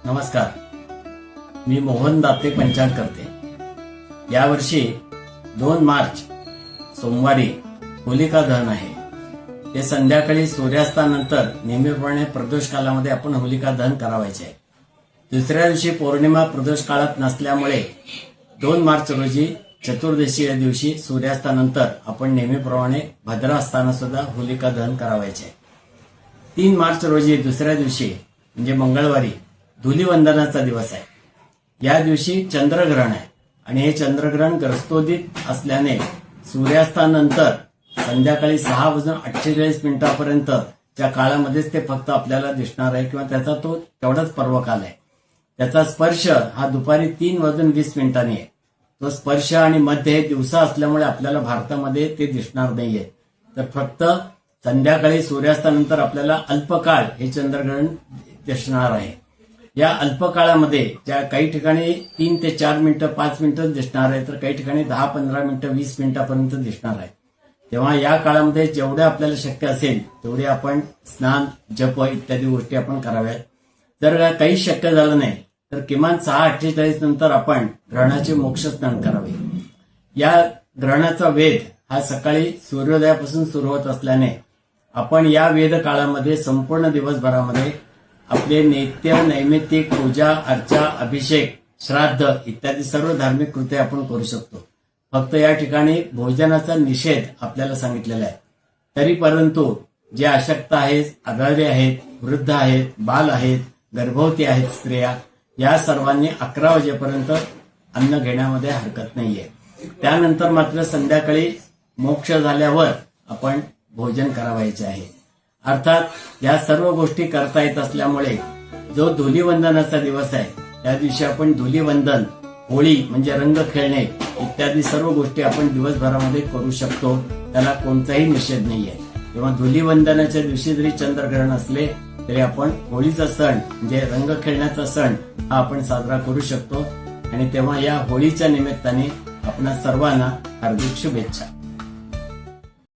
नमस्कार, मी मोहन दाते पंचांग करते। यावर्षी 2 मार्च सोमवारी होलिका दहन आहे। ते संध्याकाळी सूर्यास्तानंतर नेहमीप्रमाणे प्रदोष कालामध्ये आपण होलिका दहन करावायचे आहे। दुसऱ्या दिवशी पौर्णिमा प्रदोष काळात नसल्यामुळे 2 मार्च रोजी चतुर्दशी या दिवशी सूर्यास्तानंतर आपण नेहमीप्रमाणे भद्रा असताना सुद्धा होलिका दहन करावायचे आहे। 3 मार्च रोजी दुसऱ्या दिवशी म्हणजे मंगळवारी धुलीवंदनाचा दिवस आहे। या दिवशी चंद्रग्रहण आहे आणि हे चंद्रग्रहण ग्रस्तोदित असल्याने सूर्यास्तानंतर संध्याकाळी 6:48 च्या काळामध्येच ते फक्त आपल्याला दिसणार आहे किंवा त्याचा तो तेवढाच पर्वकाल आहे। त्याचा स्पर्श हा दुपारी 3:20 आहे। तो स्पर्श आणि मध्य हे दिवसा असल्यामुळे आपल्याला भारतामध्ये ते दिसणार नाहीये। तर फक्त संध्याकाळी सूर्यास्तानंतर आपल्याला अल्पकाळ हे चंद्रग्रहण दिसणार आहे। या अल्पकाळामध्ये ज्या काही ठिकाणी 3 ते 4 मिनिटं 5 मिनिटं दिसणार आहे, तर काही ठिकाणी 10-15 मिनिटं 20 मिनिटापर्यंत दिसणार आहे। तेव्हा या काळामध्ये जेवढे आपल्याला शक्य असेल तेवढे आपण स्नान, जप इत्यादी गोष्टी आपण कराव्यात। जर काही शक्य झालं नाही तर किमान 6:48 नंतर आपण ग्रहणाचे मोक्ष स्नान करावे। या ग्रहणाचा वेध हा सकाळी सूर्योदयापासून सुरू होत असल्याने आपण या वेध काळामध्ये संपूर्ण दिवसभरामध्ये आपले नित्य नैमित्तिक पूजा, अर्चा, अभिषेक, श्राद्ध इत्यादी सर्व धार्मिक कृत्य आपण करू शकतो। फक्त या ठिकाणी भोजनाचा निषेध आपल्याला सांगितलेला आहे। तरी परंतु जे अशक्त आहेत, आजारी आहेत, वृद्ध आहेत, बाल आहेत, गर्भवती आहेत स्त्रिया, या सर्वांनी 11 वाजेपर्यंत अन्न घेण्यामध्ये हरकत नाहीये। त्यानंतर मात्र संध्याकाळी मोक्ष झाल्यावर आपण भोजन करावायचे आहे। अर्थात या सर्व गोष्टी करता येत असल्यामुळे जो धुलीवंदनाचा दिवस आहे त्या दिवशी आपण धुलीवंदन, होळी म्हणजे रंग खेळणे इत्यादी सर्व गोष्टी आपण दिवसभरामध्ये करू शकतो। त्याला कोणताही निषेध नाहीये। तेव्हा धुलीवंदनाच्या दिवशी जरी चंद्रग्रहण असले तरी आपण होळीचा सण म्हणजे रंग खेळण्याचा सण हा आपण साजरा करू शकतो। आणि तेव्हा या होळीच्या निमित्ताने आपणा सर्वांना हार्दिक शुभेच्छा।